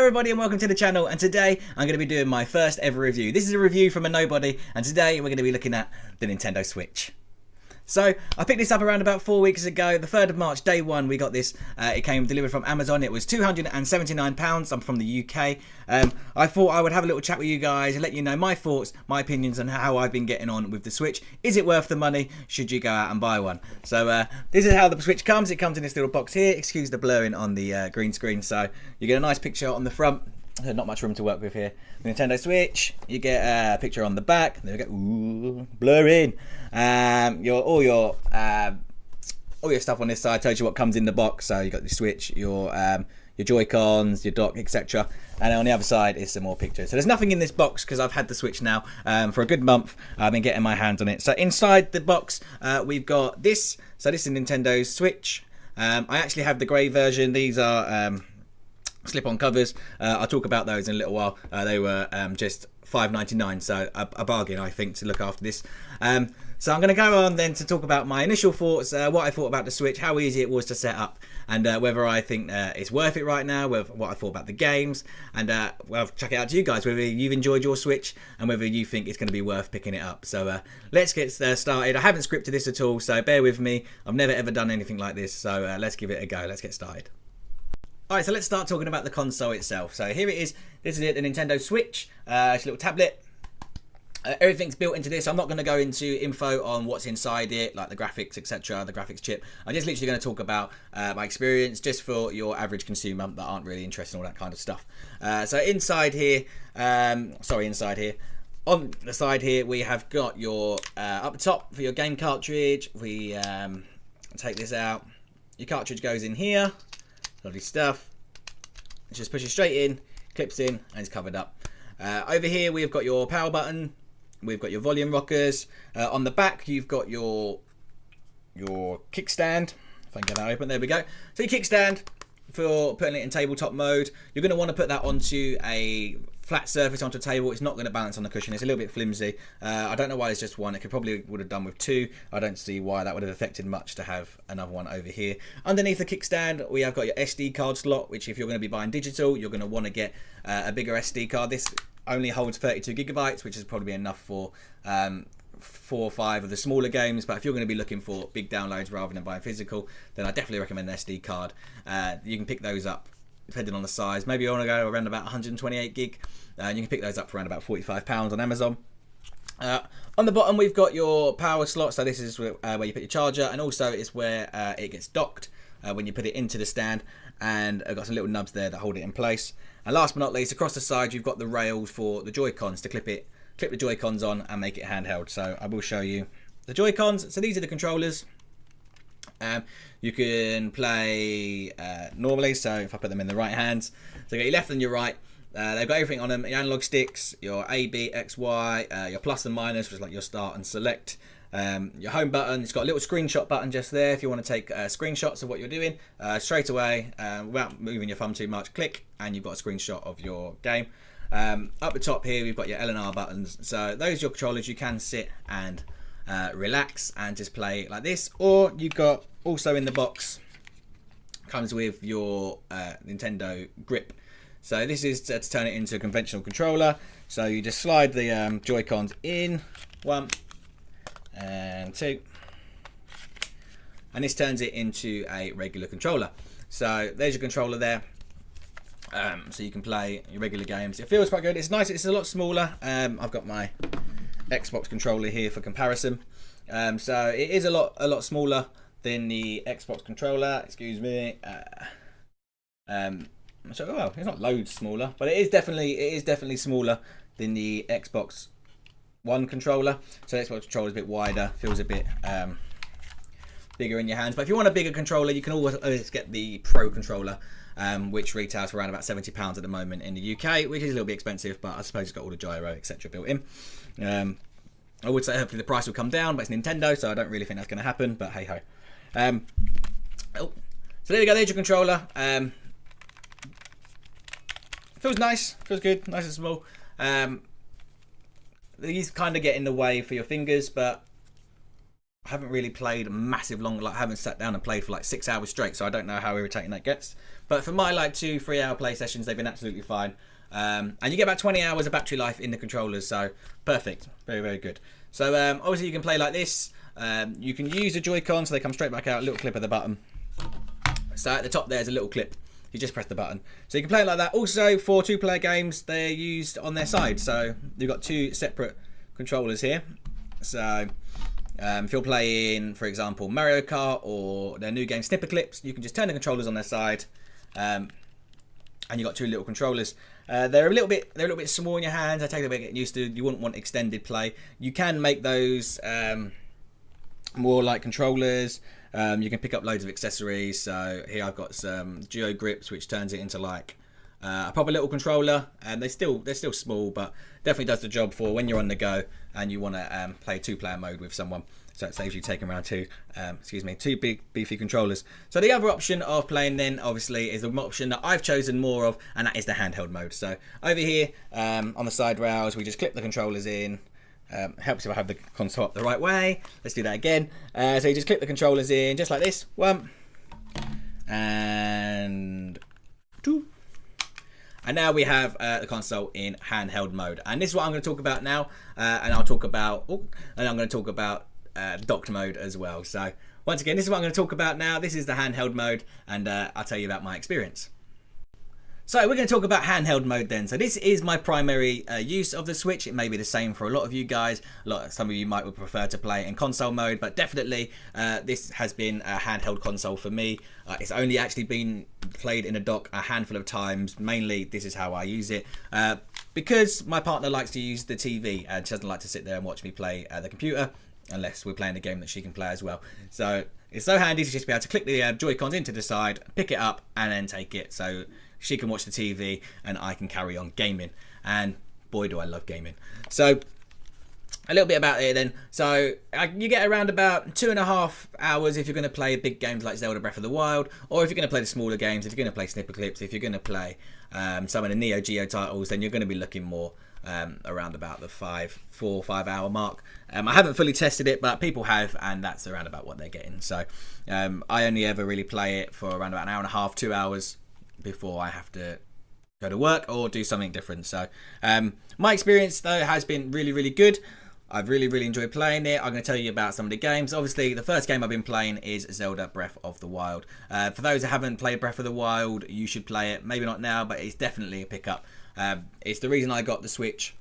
everybody and welcome to the channel, and today I'm going to be doing my first ever review. This is a review from a nobody, and today we're going to be looking at the Nintendo Switch. So I picked this up around about 4 weeks ago, the 3rd of March, day one we got this. It came delivered from Amazon. It was £279. I'm from the UK. I thought I would have a little chat with you guys and let you know my thoughts, my opinions on how I've been getting on with the Switch. Is it worth the money? Should you go out and buy one? So this is how the Switch comes. It comes in this little box here. Excuse the blurring on the green screen. So you get a nice picture on the front. Not much room to work with here. The Nintendo Switch. You get a picture on the back. There we go. Ooh, blurring. All your stuff on this side tells you what comes in the box. So you got the Switch, your Joy-Cons, your dock, etc. And on the other side is some more pictures. So there's nothing in this box because I've had the Switch now for a good month. I've been getting my hands on it. So inside the box we've got this. So this is Nintendo Switch. I actually have the grey version. These are slip-on covers. I'll talk about those in a little while. They were just $5.99, so a bargain, I think, to look after this. So I'm going to go on then to talk about my initial thoughts, what I thought about the Switch, how easy it was to set up, and whether I think it's worth it right now, what I thought about the games, and well, check it out to you guys, whether you've enjoyed your Switch and whether you think it's going to be worth picking it up. So let's get started. I haven't scripted this at all, so bear with me. I've never ever done anything like this, so let's give it a go. Let's get started. Alright, so let's start talking about the console itself. So here it is. This is it, the Nintendo Switch. It's a little tablet. Everything's built into this. I'm not going to go into info on what's inside it, like the graphics, etc., the graphics chip. I'm just literally going to talk about my experience, just for your average consumer that aren't really interested in all that kind of stuff. So inside here, on the side here, we have got your, up the top for your game cartridge. We take this out. Your cartridge goes in here. Lovely stuff. Just push it straight in, clips in, and it's covered up. Over here we've got your power button. We've got your volume rockers. On the back you've got your kickstand. If I can get that open, there we go. So your kickstand for putting it in tabletop mode. You're going to want to put that onto a flat surface, onto a table. It's not going to balance on the cushion. It's a little bit flimsy. I don't know why it's just one. It probably would have done with two. I don't see why that would have affected much to have another one over here. Underneath the kickstand we have got your SD card slot, which if you're going to be buying digital, you're going to want to get a bigger SD card. This only holds 32 gigabytes, which is probably enough for 4 or 5 of the smaller games. But if you're going to be looking for big downloads rather than buying physical, then I definitely recommend an SD card. You can pick those up depending on the size. Maybe you want to go around about 128 gig, and you can pick those up for around about £45 on Amazon. On the bottom we've got your power slot, so this is where you put your charger, and also it's where it gets docked when you put it into the stand, and I've got some little nubs there that hold it in place. And last but not least, across the side you've got the rails for the Joy-Cons to clip the Joy-Cons on and make it handheld. So I will show you the Joy-Cons. So these are the controllers. You can play normally, so if I put them in the right hands, so you got your left and your right. They've got everything on them, your analog sticks, your A, B, X, Y, your plus and minus, which is like your start and select. Your home button, it's got a little screenshot button just there if you want to take screenshots of what you're doing straight away without moving your thumb too much. Click and you've got a screenshot of your game. Up the top here we've got your L and R buttons, so those are your controllers. You can sit and relax and just play like this, or you've got also in the box comes with your Nintendo grip. So this is to turn it into a conventional controller. So you just slide the Joy-Cons in, 1 and 2, and this turns it into a regular controller. So there's your controller there. So you can play your regular games. It feels quite good. It's nice. It's a lot smaller. I've got my Xbox controller here for comparison. So it is a lot smaller than the Xbox controller. Excuse me. So well, it's not loads smaller, but it is definitely smaller than the Xbox One controller. So the Xbox controller is a bit wider, feels a bit bigger in your hands. But if you want a bigger controller, you can always get the Pro controller, which retails for around about £70 at the moment in the UK, which is a little bit expensive, but I suppose it's got all the gyro, etc. built in. I would say hopefully the price will come down, but it's Nintendo, so I don't really think that's going to happen, but hey ho. So there we go, there's your controller. Feels nice, feels good, nice and small. These kind of get in the way for your fingers, but I haven't really played massive long, like I haven't sat down and played for like 6 hours straight, so I don't know how irritating that gets. But for my like 2-3 hour play sessions, they've been absolutely fine. And you get about 20 hours of battery life in the controllers, so perfect, very, very good. So obviously you can play like this. You can use the Joy-Con, so they come straight back out, a little clip at the bottom. So at the top there's a little clip. You just press the button. So you can play it like that. Also for 2-player games, they're used on their side. So you've got 2 separate controllers here. So if you're playing, for example, Mario Kart or their new game Snipper Clips, you can just turn the controllers on their side, and you've got 2 little controllers. They're a little bit small in your hands. They take a little bit getting used to. You wouldn't want extended play. You can make those more like controllers. You can pick up loads of accessories. So here I've got some Geo grips, which turns it into like a proper little controller. And they're still small, but definitely does the job for when you're on the go and you want to play 2-player mode with someone. So it saves you taking around 2 big beefy controllers. So the other option of playing then obviously is the option that I've chosen more of, and that is the handheld mode. So over here on the side rails, we just clip the controllers in. Helps if I have the console up the right way. Let's do that again. So you just clip the controllers in just like this. 1 and 2. And now we have the console in handheld mode. And this is what I'm going to talk about now. And I'm going to talk about docked mode as well. So once again, this is what I'm going to talk about now. This is the handheld mode, and I'll tell you about my experience. So we're going to talk about handheld mode then. So this is my primary use of the Switch. It may be the same for a lot of you guys. Some of you might prefer to play in console mode, but definitely this has been a handheld console for me. It's only actually been played in a dock a handful of times. Mainly, this is how I use it. Because my partner likes to use the TV and she doesn't like to sit there and watch me play the computer, unless we're playing a game that she can play as well. So it's so handy to just be able to click the Joy-Cons into the side, pick it up, and then take it. So she can watch the TV and I can carry on gaming. And boy, do I love gaming. So a little bit about it then. So you get around about 2.5 hours if you're going to play big games like Zelda Breath of the Wild, or if you're going to play the smaller games, if you're going to play Snipper Clips, if you're going to play some of the Neo Geo titles, then you're going to be looking more around about the 4 or 5 hour mark. I haven't fully tested it, but people have, and that's around about what they're getting. So I only ever really play it for around about 1.5 hours, 2 hours before I have to go to work or do something different. So my experience though has been really, really good. I've really enjoyed playing it. I'm going to tell you about some of the games. Obviously, the first game I've been playing is Zelda Breath of the Wild. For those that haven't played Breath of the Wild, you should play it. Maybe not now, but it's definitely a pickup. It's the reason I got the Switch.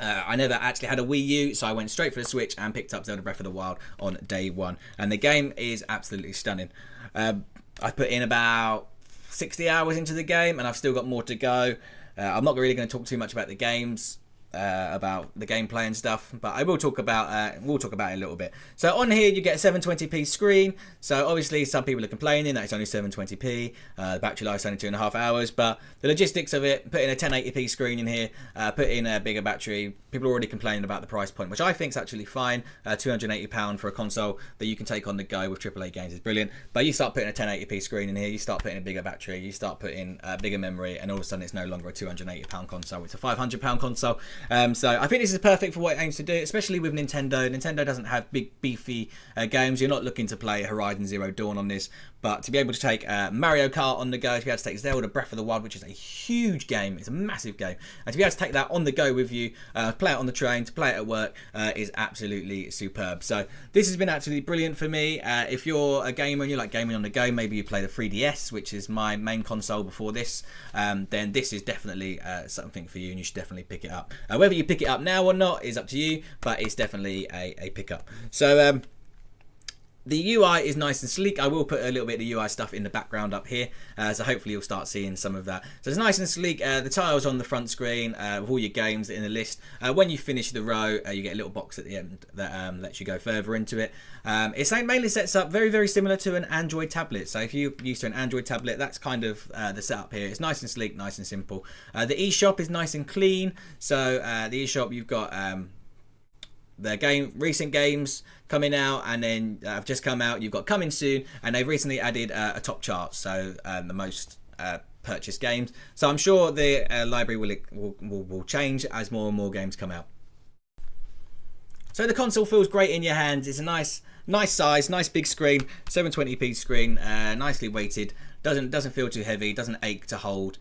I never actually had a Wii U, so I went straight for the Switch and picked up Zelda Breath of the Wild on day one. And the game is absolutely stunning. I've put in about 60 hours into the game, and I've still got more to go. I'm not really going to talk too much about the games, about the gameplay and stuff, but I will talk about it a little bit. So on here you get a 720p screen. So obviously some people are complaining that it's only 720p, the battery life's only 2.5 hours, but the logistics of it, put in a 1080p screen in here, put in a bigger battery. People are already complaining about the price point, which I think is actually fine. £280 for a console that you can take on the go with AAA games is brilliant. But you start putting a 1080p screen in here, you start putting a bigger battery, you start putting a bigger memory, and all of a sudden it's no longer a £280 console, it's a £500 console. So I think this is perfect for what it aims to do, especially with Nintendo. Nintendo doesn't have big beefy games. You're not looking to play Horizon Zero Dawn on this, but to be able to take Mario Kart on the go, to be able to take Zelda Breath of the Wild, which is a huge game, it's a massive game, and to be able to take that on the go with you, play it on the train, to play it at work, is absolutely superb. So this has been absolutely brilliant for me. If you're a gamer and you like gaming on the go, maybe you play the 3DS, which is my main console before this, then this is definitely something for you, and you should definitely pick it up. Whether you pick it up now or not is up to you, but it's definitely a pickup. So the UI is nice and sleek. I will put a little bit of the UI stuff in the background up here, so hopefully you'll start seeing some of that. So it's nice and sleek. The tiles on the front screen with all your games in the list. When you finish the row, you get a little box at the end that lets you go further into it. It mainly sets up very similar to an Android tablet. So if you're used to an Android tablet, that's kind of the setup here. It's nice and sleek, nice and simple. The eShop is nice and clean. So the eShop, you've got the recent games coming out, and then have just come out. You've got coming soon, and they've recently added a top chart, so the most purchased games. So I'm sure the library will change as more and more games come out. So the console feels great in your hands. It's a nice Nice size, nice big screen, 720p screen, nicely weighted. Doesn't feel too heavy, doesn't ache to hold.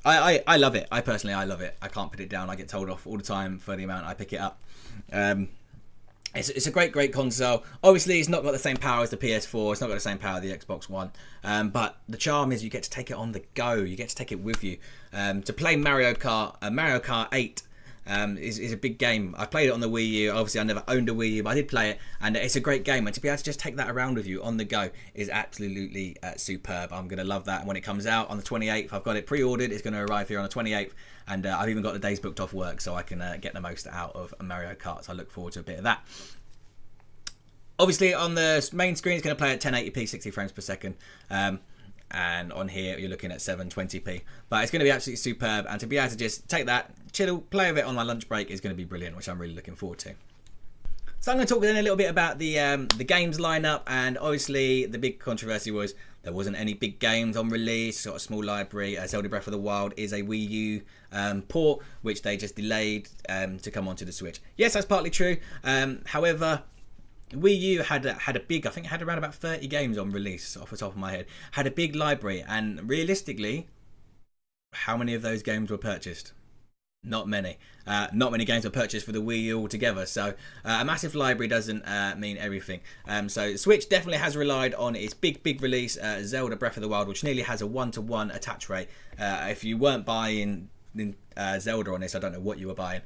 I love it. I love it. I can't put it down. I get told off all the time for the amount I pick it up. It's a great console. Obviously, it's not got the same power as the PS4. It's not got the same power as the Xbox One. But the charm is you get to take it on the go. You get to take it with you. To play Mario Kart 8 is a big game. I played it on the Wii U. Obviously, I never owned a Wii U, but I did play it, and it's a great game. And to be able to just take that around with you on the go is absolutely superb. I'm going to love that. And when it comes out on the 28th, I've got it pre-ordered. It's going to arrive here on the 28th, and I've even got the days booked off work so I can get the most out of Mario Kart. So I look forward to a bit of that. Obviously, on the main screen, it's going to play at 1080p, 60 frames per second. And on here, you're looking at 720p. But it's going to be absolutely superb. And to be able to just take that, chill, play with it on my lunch break is going to be brilliant, which I'm really looking forward to. So I'm going to talk then a little bit about the games lineup. And obviously, the big controversy was there wasn't any big games on release. Got a small library. Zelda Breath of the Wild is a Wii U port, which they just delayed to come onto the Switch. Yes, that's partly true. However, Wii U had a big, I think it had around about 30 games on release off the top of my head. Had a big library, and realistically, how many of those games were purchased? Not many. Not many games were purchased for the Wii U altogether. So a massive library doesn't mean everything. So Switch definitely has relied on its big release, Zelda Breath of the Wild, which nearly has a 1-to-1 attach rate. If you weren't buying Zelda on this, I don't know what you were buying.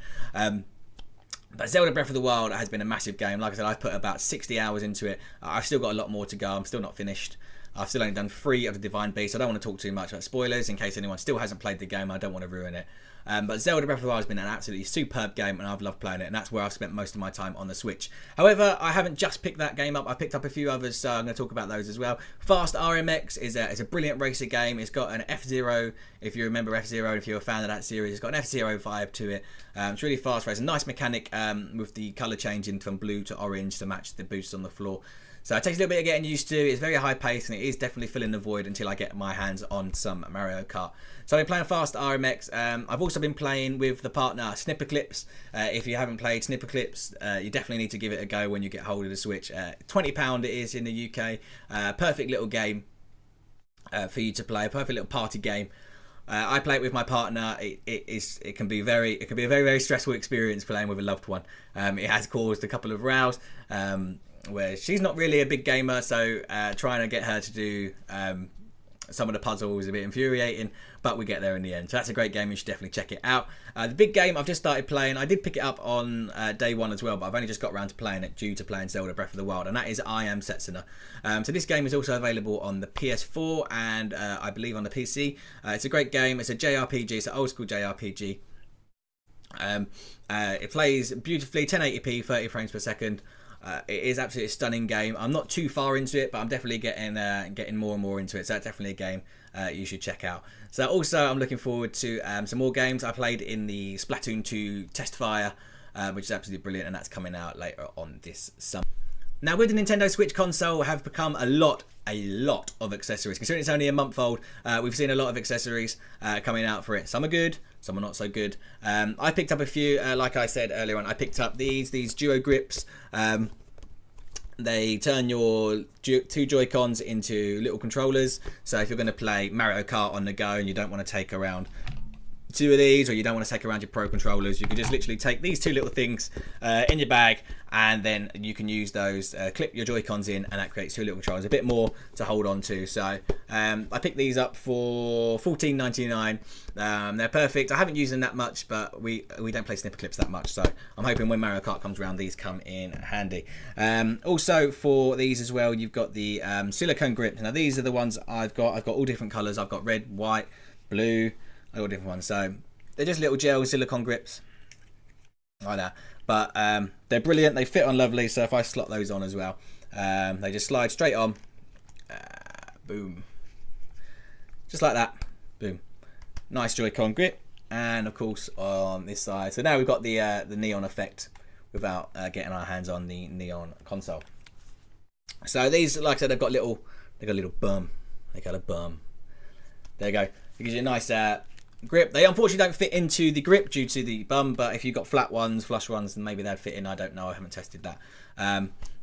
But Zelda Breath of the Wild has been a massive game. Like I said, I've put about 60 hours into it. I've still got a lot more to go. I'm still not finished. I've still only done 3 of the Divine Beasts. I don't want to talk too much about spoilers in case anyone still hasn't played the game. I don't want to ruin it. But Zelda Breath of the Wild has been an absolutely superb game, and I've loved playing it, and that's where I've spent most of my time on the Switch. However, I haven't just picked that game up. I picked up a few others, so I'm going to talk about those as well. Fast RMX is a brilliant racer game. It's got an F-Zero, if you remember F-Zero, if you're a fan of that series. It's got an F-Zero vibe to it. It's really fast race. A nice mechanic with the colour changing from blue to orange to match the boosts on the floor. So it takes a little bit of getting used to. It's very high paced, and it is definitely filling the void until I get my hands on some Mario Kart. So I've been playing Fast RMX. I've also been playing with the partner Snipperclips. If you haven't played Snipperclips, you definitely need to give it a go when you get hold of the Switch. £20 it is in the UK. Perfect little game for you to play. Perfect little party game. I play it with my partner. It can be a very stressful experience playing with a loved one. It has caused a couple of rows. Where she's not really a big gamer, so trying to get her to do some of the puzzles is a bit infuriating, but we get there in the end. So that's a great game. You should definitely check it out. The big game I've just started playing, I did pick it up on day one as well, but I've only just got around to playing it due to playing Zelda Breath of the Wild, and that is I Am Setsuna. So this game is also available on the PS4 and I believe on the PC. It's a great game. It's a JRPG. It's an old school JRPG. It plays beautifully, 1080p, 30 frames per second. It is absolutely a stunning game. I'm not too far into it, but I'm definitely getting more and more into it. So that's definitely a game you should check out. So also, I'm looking forward to some more games. I played in the Splatoon 2 Test Fire, which is absolutely brilliant, and that's coming out later on this summer. Now, with the Nintendo Switch console, have become a lot of accessories. Considering it's only a month old, we've seen a lot of accessories coming out for it. Some are good, some are not so good. I picked up a few, like I said earlier on. I picked up these duo grips. They turn your 2 Joy-Cons into little controllers. So if you're going to play Mario Kart on the go and you don't want to take around 2 of these, or you don't want to take around your Pro controllers, you can just literally take these 2 little things in your bag, and then you can use those, clip your Joy-Cons in, and that creates 2 little controllers, a bit more to hold on to. So I picked these up for $14.99. They're perfect. I haven't used them that much, but we don't play Snipperclips that much, so I'm hoping when Mario Kart comes around, these come in handy. Also for these as well, you've got the silicone grips. Now these are the ones I've got all different colours. I've got red, white, blue, all different ones. So they're just little gel silicone grips like that, but they're brilliant. They fit on lovely. So if I slot those on as well, they just slide straight on. Boom, just like that. Boom. Nice Joy-Con grip, and of course on this side. So now we've got the neon effect without getting our hands on the neon console. So these, like I said, they've got a little bum. They got a bum. There you go. It gives you a nice grip. They unfortunately don't fit into the grip due to the bum, but if you've got flat ones, flush ones, then maybe they'd fit in. I don't know. I haven't tested that.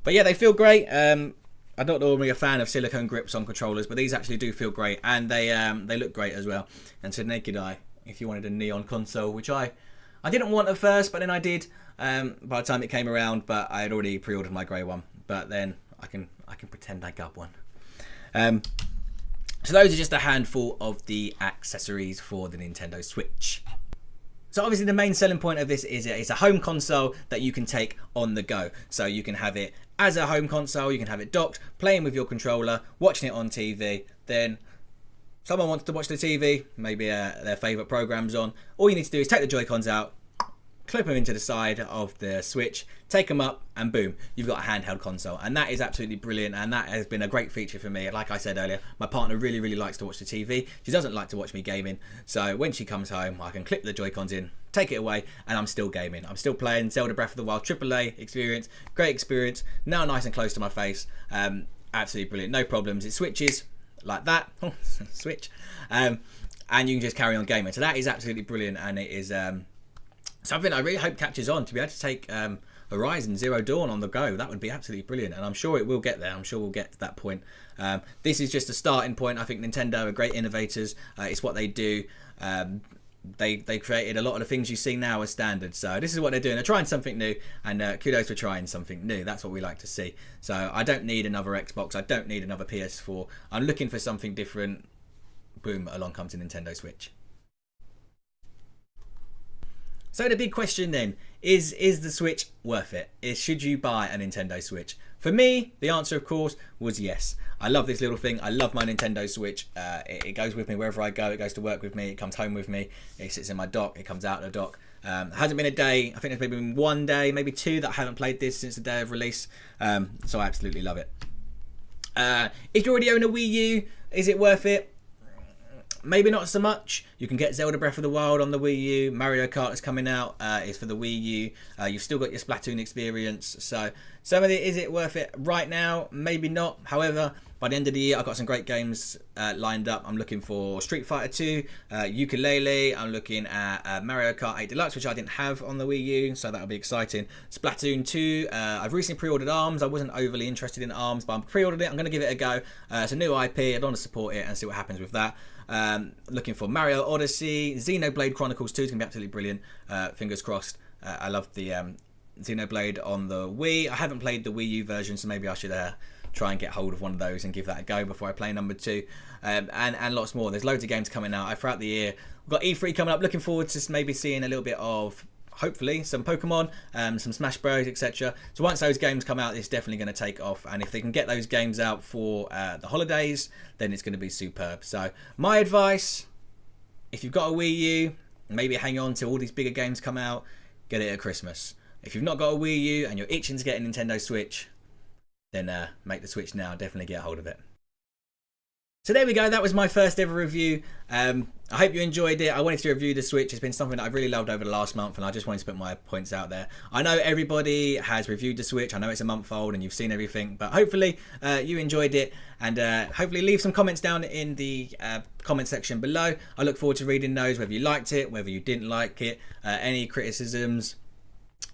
But yeah, they feel great. I'm not normally a fan of silicone grips on controllers, but these actually do feel great, and they look great as well. And to naked eye, if you wanted a neon console, which I didn't want at first, but then I did by the time it came around. But I had already pre-ordered my grey one. But then I can pretend I got one. So those are just a handful of the accessories for the Nintendo Switch. So obviously the main selling point of this is it's a home console that you can take on the go. So you can have it as a home console, you can have it docked, playing with your controller, watching it on TV. Then someone wants to watch the TV, maybe their favourite program's on. All you need to do is take the Joy-Cons out, clip them into the side of the Switch, take them up, and boom, you've got a handheld console. And that is absolutely brilliant, and that has been a great feature for me. Like I said earlier, my partner really, really likes to watch the TV. She doesn't like to watch me gaming, so when she comes home, I can clip the Joy-Cons in, take it away, and I'm still gaming. I'm still playing Zelda Breath of the Wild AAA experience. Great experience, now nice and close to my face. Absolutely brilliant, no problems. It switches like that, switch, and you can just carry on gaming. So that is absolutely brilliant, and it is something I really hope catches on, to be able to take Horizon Zero Dawn on the go. That would be absolutely brilliant, and I'm sure it will get there. I'm sure we'll get to that point. This is just a starting point. I think Nintendo are great innovators. It's what they do. They created a lot of the things you see now as standard. So this is what they're doing. They're trying something new, and kudos for trying something new. That's what we like to see. So I don't need another Xbox. I don't need another PS4. I'm looking for something different. Boom, along comes a Nintendo Switch. So the big question then is the Switch worth it? Should you buy a Nintendo Switch? For me, the answer, of course, was yes. I love this little thing. I love my Nintendo Switch. It goes with me wherever I go. It goes to work with me. It comes home with me. It sits in my dock. It comes out of the dock. Hasn't been a day. I think there's maybe been one day, maybe two, that I haven't played this since the day of release. So I absolutely love it. If you already own a Wii U, is it worth it? Maybe not so much. You can get Zelda Breath of the Wild on the Wii U. Mario Kart is coming out. Is for the Wii U. You've still got your Splatoon experience. So some of it, is it worth it right now? Maybe not. However, by the end of the year, I've got some great games lined up. I'm looking for Street Fighter 2, Ukulele. I'm looking at Mario Kart 8 Deluxe, which I didn't have on the Wii U, so that'll be exciting. Splatoon 2. I've recently pre-ordered ARMS. I wasn't overly interested in ARMS, but I've pre-ordered it. I'm going to give it a go. It's a new IP. I want to support it and see what happens with that. Looking for Mario Odyssey. Xenoblade Chronicles 2 is going to be absolutely brilliant. Fingers crossed. I love the Xenoblade on the Wii. I haven't played the Wii U version, so maybe I should try and get hold of one of those and give that a go before I play number 2. And lots more. There's loads of games coming out throughout the year. We've got E3 coming up. Looking forward to maybe seeing a little bit of, hopefully, some Pokemon, some Smash Bros, etc. So once those games come out, it's definitely going to take off. And if they can get those games out for the holidays, then it's going to be superb. So my advice, if you've got a Wii U, maybe hang on till all these bigger games come out. Get it at Christmas. If you've not got a Wii U and you're itching to get a Nintendo Switch, then make the switch now. Definitely get a hold of it. So there we go. That was my first ever review. I hope you enjoyed it. I wanted to review the Switch. It's been something that I've really loved over the last month, and I just wanted to put my points out there. I know everybody has reviewed the Switch. I know it's a month old and you've seen everything, but hopefully you enjoyed it, and hopefully leave some comments down in the comment section below. I look forward to reading those, whether you liked it, whether you didn't like it, any criticisms.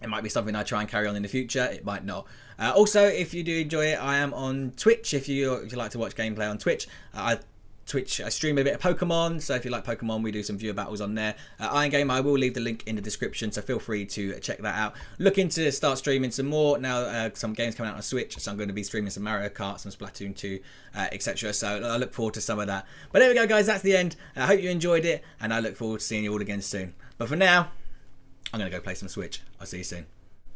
It might be something I try and carry on in the future. It might not. Also, if you do enjoy it, I am on Twitch. If you like to watch gameplay on Twitch, I stream a bit of Pokemon. So if you like Pokemon, we do some viewer battles on there. Iron Game, I will leave the link in the description, so feel free to check that out. Looking to start streaming some more now. Some games coming out on Switch, so I'm going to be streaming some Mario Kart, some Splatoon 2, etc. So I look forward to some of that. But there we go, guys. That's the end. I hope you enjoyed it, and I look forward to seeing you all again soon. But for now, I'm going to go play some Switch. I'll see you soon.